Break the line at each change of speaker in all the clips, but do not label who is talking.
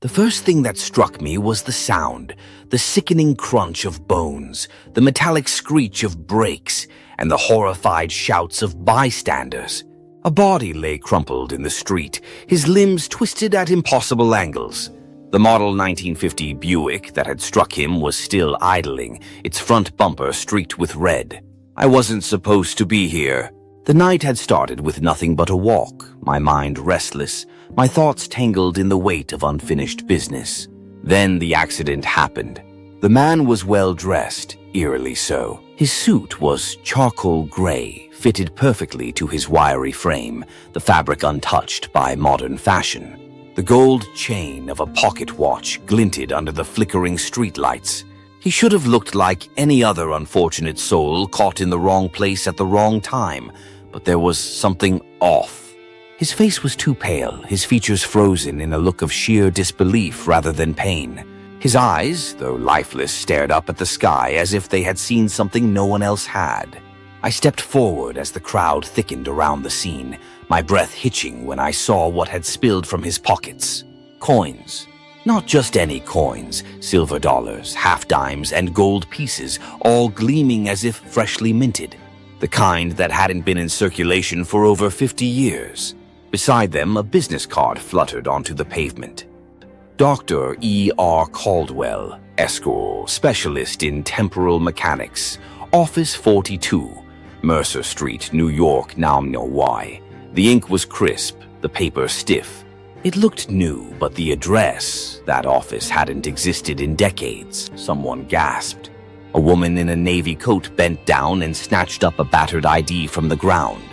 The first thing that struck me was the sound, the sickening crunch of bones, the metallic screech of brakes, and the horrified shouts of bystanders. A body lay crumpled in the street, his limbs twisted at impossible angles. The model 1950 Buick that had struck him was still idling, its front bumper streaked with red. I wasn't supposed to be here. The night had started with nothing but a walk, my mind restless, my thoughts tangled in the weight of unfinished business. Then the accident happened. The man was well dressed, eerily so. His suit was charcoal gray, fitted perfectly to his wiry frame, the fabric untouched by modern fashion. The gold chain of a pocket watch glinted under the flickering streetlights. He should have looked like any other unfortunate soul caught in the wrong place at the wrong time, but there was something off. His face was too pale, his features frozen in a look of sheer disbelief rather than pain. His eyes, though lifeless, stared up at the sky as if they had seen something no one else had. I stepped forward as the crowd thickened around the scene, my breath hitching when I saw what had spilled from his pockets. Coins. Not just any coins, silver dollars, half-dimes, and gold pieces, all gleaming as if freshly minted. The kind that hadn't been in circulation for over 50 years. Beside them, a business card fluttered onto the pavement. Dr. E.R. Caldwell, Esquire, specialist in temporal mechanics, Office 42, Mercer Street, New York, now know why. The ink was crisp, the paper stiff. It looked new, but the address, that office hadn't existed in decades. Someone gasped. A woman in a navy coat bent down and snatched up a battered ID from the ground.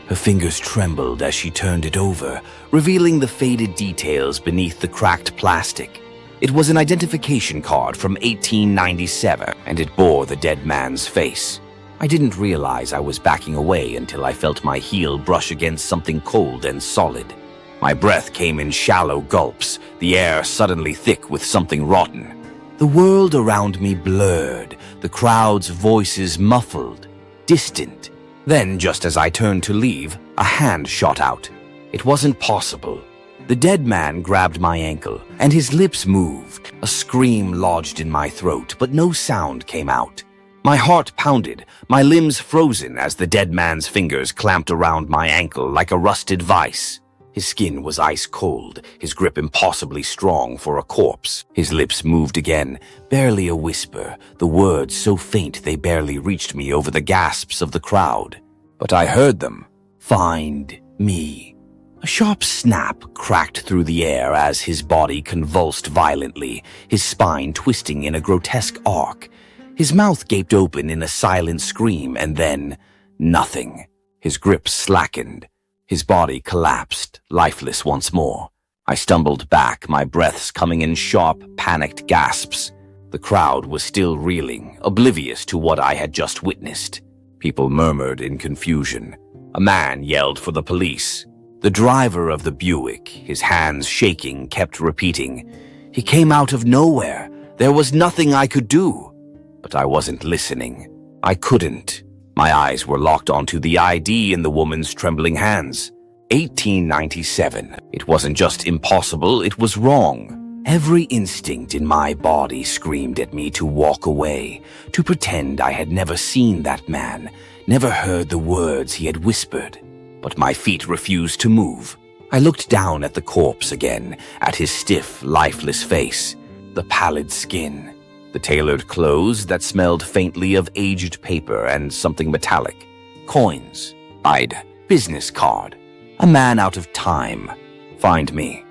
Her fingers trembled as she turned it over, revealing the faded details beneath the cracked plastic. It was an identification card from 1897, and it bore the dead man's face. I didn't realize I was backing away until I felt my heel brush against something cold and solid. My breath came in shallow gulps, the air suddenly thick with something rotten. The world around me blurred, the crowd's voices muffled, distant. Then, just as I turned to leave, a hand shot out. It wasn't possible. The dead man grabbed my ankle, and his lips moved. A scream lodged in my throat, but no sound came out. My heart pounded, my limbs frozen as the dead man's fingers clamped around my ankle like a rusted vice. His skin was ice cold, his grip impossibly strong for a corpse. His lips moved again, barely a whisper, the words so faint they barely reached me over the gasps of the crowd. But I heard them. Find me. A sharp snap cracked through the air as his body convulsed violently, his spine twisting in a grotesque arc. His mouth gaped open in a silent scream, and then nothing. His grip slackened. His body collapsed, lifeless once more. I stumbled back, my breaths coming in sharp, panicked gasps. The crowd was still reeling, oblivious to what I had just witnessed. People murmured in confusion. A man yelled for the police. The driver of the Buick, his hands shaking, kept repeating, "He came out of nowhere. There was nothing I could do." But I wasn't listening. I couldn't. My eyes were locked onto the ID in the woman's trembling hands. 1897. It wasn't just impossible, it was wrong. Every instinct in my body screamed at me to walk away, to pretend I had never seen that man, never heard the words he had whispered. But my feet refused to move. I looked down at the corpse again, at his stiff, lifeless face, the pallid skin, the tailored clothes that smelled faintly of aged paper and something metallic. Coins. Business card. A man out of time. Find me.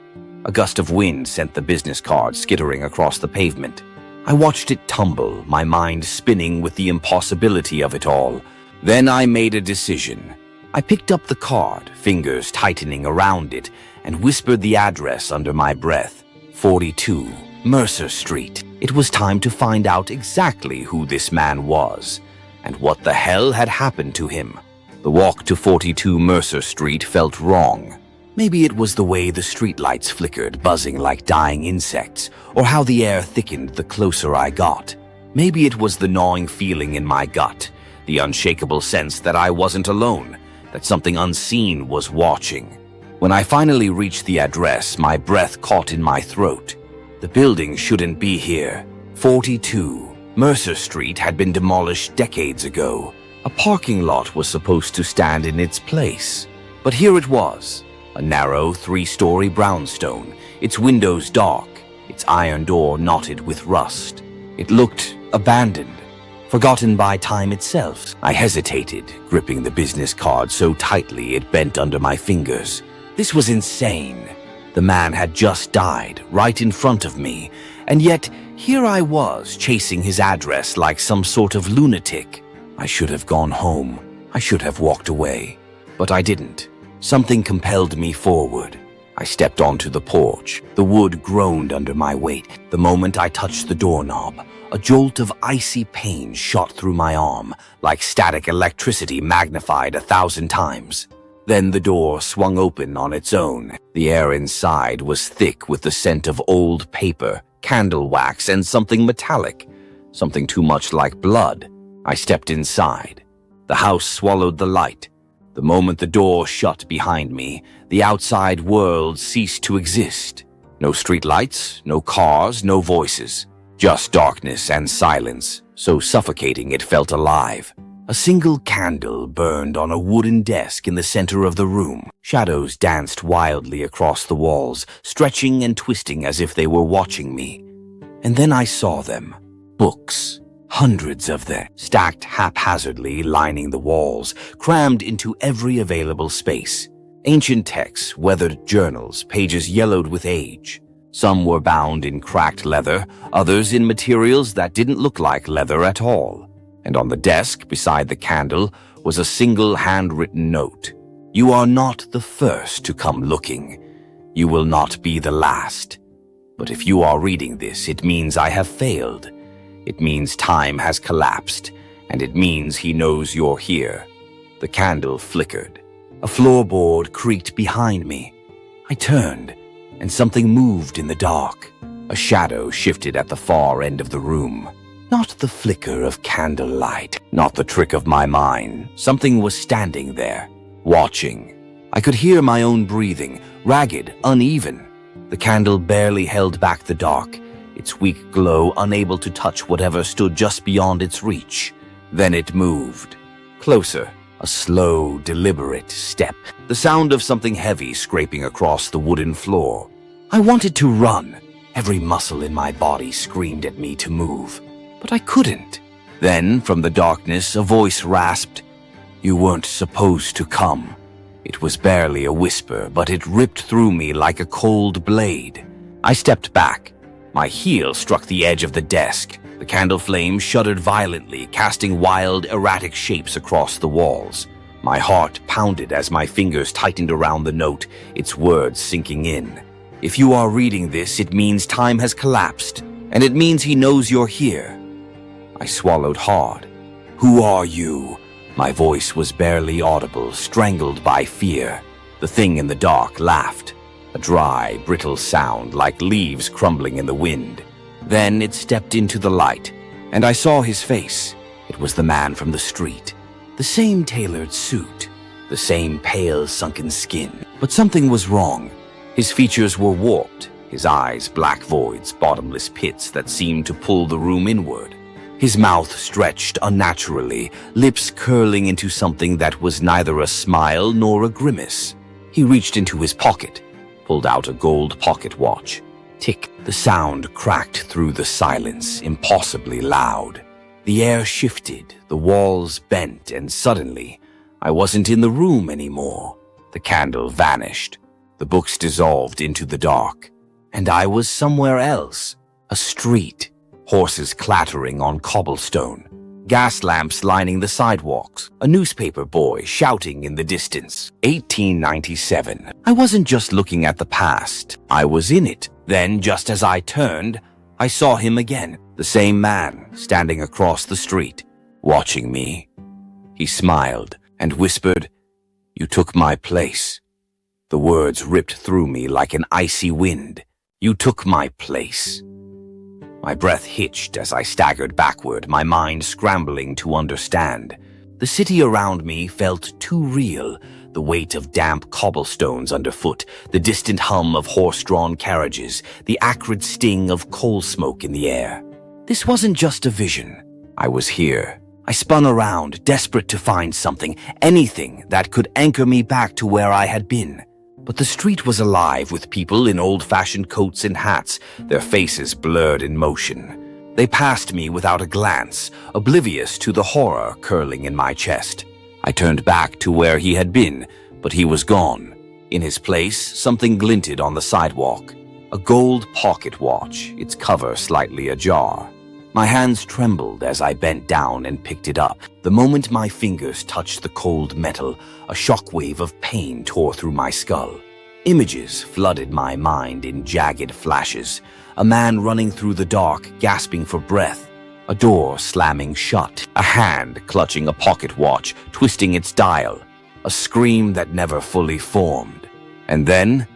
A gust of wind sent the business card skittering across the pavement. I watched it tumble, my mind spinning with the impossibility of it all. Then I made a decision. I picked up the card, fingers tightening around it, and whispered the address under my breath. 42, Mercer Street. It was time to find out exactly who this man was, and what the hell had happened to him. The walk to 42 Mercer Street felt wrong. Maybe it was the way the streetlights flickered, buzzing like dying insects, or how the air thickened the closer I got. Maybe it was the gnawing feeling in my gut, the unshakable sense that I wasn't alone, that something unseen was watching. When I finally reached the address, my breath caught in my throat. The building shouldn't be here. 42 Mercer Street had been demolished decades ago. A parking lot was supposed to stand in its place. But here it was, a narrow 3-story brownstone, its windows dark, its iron door knotted with rust. It looked abandoned, forgotten by time itself. I hesitated, gripping the business card so tightly it bent under my fingers. This was insane. The man had just died, right in front of me, and yet here I was, chasing his address like some sort of lunatic. I should have gone home. I should have walked away. But I didn't. Something compelled me forward. I stepped onto the porch. The wood groaned under my weight. The moment I touched the doorknob, a jolt of icy pain shot through my arm, like static electricity magnified 1,000 times. Then the door swung open on its own. The air inside was thick with the scent of old paper, candle wax, and something metallic, something too much like blood. I stepped inside. The house swallowed the light. The moment the door shut behind me, the outside world ceased to exist. No streetlights, no cars, no voices. Just darkness and silence, so suffocating it felt alive. A single candle burned on a wooden desk in the center of the room. Shadows danced wildly across the walls, stretching and twisting as if they were watching me. And then I saw them. Books. Hundreds of them, stacked haphazardly, lining the walls, crammed into every available space. Ancient texts, weathered journals, pages yellowed with age. Some were bound in cracked leather, others in materials that didn't look like leather at all. And on the desk, beside the candle, was a single handwritten note. You are not the first to come looking. You will not be the last. But if you are reading this, it means I have failed. It means time has collapsed, and it means he knows you're here. The candle flickered. A floorboard creaked behind me. I turned, and something moved in the dark. A shadow shifted at the far end of the room. Not the flicker of candlelight, not the trick of my mind. Something was standing there, watching. I could hear my own breathing, ragged, uneven. The candle barely held back the dark, its weak glow unable to touch whatever stood just beyond its reach. Then it moved. Closer, a slow, deliberate step, the sound of something heavy scraping across the wooden floor. I wanted to run. Every muscle in my body screamed at me to move. But I couldn't. Then, from the darkness, a voice rasped, "You weren't supposed to come." It was barely a whisper, but it ripped through me like a cold blade. I stepped back. My heel struck the edge of the desk. The candle flame shuddered violently, casting wild, erratic shapes across the walls. My heart pounded as my fingers tightened around the note, its words sinking in. If you are reading this, it means time has collapsed, and it means he knows you're here. I swallowed hard. Who are you? My voice was barely audible, strangled by fear. The thing in the dark laughed, a dry, brittle sound like leaves crumbling in the wind. Then it stepped into the light, and I saw his face. It was the man from the street. The same tailored suit, the same pale, sunken skin. But something was wrong. His features were warped, his eyes black voids, bottomless pits that seemed to pull the room inward. His mouth stretched unnaturally, lips curling into something that was neither a smile nor a grimace. He reached into his pocket, pulled out a gold pocket watch. Tick, the sound cracked through the silence, impossibly loud. The air shifted, the walls bent, and suddenly, I wasn't in the room anymore. The candle vanished. The books dissolved into the dark. And I was somewhere else. A street. Horses clattering on cobblestone, gas lamps lining the sidewalks, a newspaper boy shouting in the distance. 1897. I wasn't just looking at the past, I was in it. Then, just as I turned, I saw him again, the same man standing across the street, watching me. He smiled and whispered, "You took my place." The words ripped through me like an icy wind. You took my place. My breath hitched as I staggered backward, my mind scrambling to understand. The city around me felt too real, the weight of damp cobblestones underfoot, the distant hum of horse-drawn carriages, the acrid sting of coal smoke in the air. This wasn't just a vision. I was here. I spun around, desperate to find something, anything that could anchor me back to where I had been. But the street was alive with people in old-fashioned coats and hats, their faces blurred in motion. They passed me without a glance, oblivious to the horror curling in my chest. I turned back to where he had been, but he was gone. In his place, something glinted on the sidewalk. A gold pocket watch, its cover slightly ajar. My hands trembled as I bent down and picked it up. The moment my fingers touched the cold metal, a shockwave of pain tore through my skull. Images flooded my mind in jagged flashes. A man running through the dark, gasping for breath. A door slamming shut. A hand clutching a pocket watch, twisting its dial. A scream that never fully formed. And then,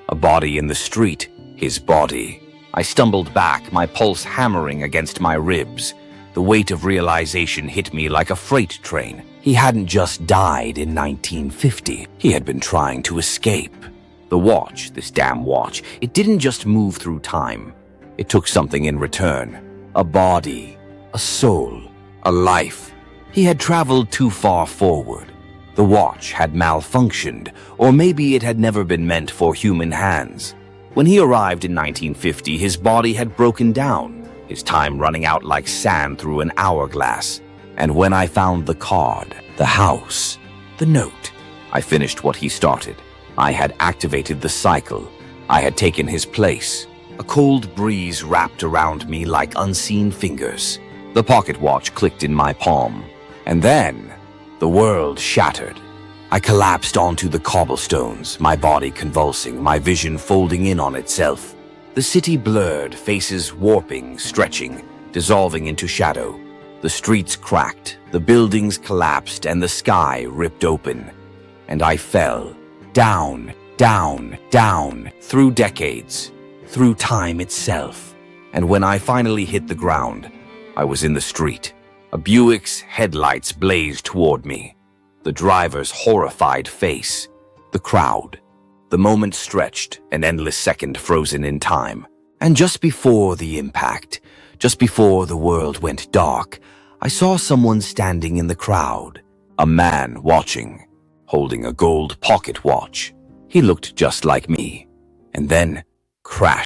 a body in the street. His body. I stumbled back, my pulse hammering against my ribs. The weight of realization hit me like a freight train. He hadn't just died in 1950. He had been trying to escape. The watch, this damn watch, it didn't just move through time. It took something in return. A body, a soul, a life. He had traveled too far forward. The watch had malfunctioned, or maybe it had never been meant for human hands. When he arrived in 1950, his body had broken down, his time running out like sand through an hourglass. And when I found the card, the house, the note, I finished what he started. I had activated the cycle. I had taken his place. A cold breeze wrapped around me like unseen fingers. The pocket watch clicked in my palm. And then, the world shattered. I collapsed onto the cobblestones, my body convulsing, my vision folding in on itself. The city blurred, faces warping, stretching, dissolving into shadow. The streets cracked, the buildings collapsed, and the sky ripped open. And I fell, down, down, down, through decades, through time itself. And when I finally hit the ground, I was in the street. A Buick's headlights blazed toward me. The driver's horrified face, the crowd. The moment stretched, an endless second frozen in time. And just before the impact, just before the world went dark, I saw someone standing in the crowd. A man watching, holding a gold pocket watch. He looked just like me. And then, crash.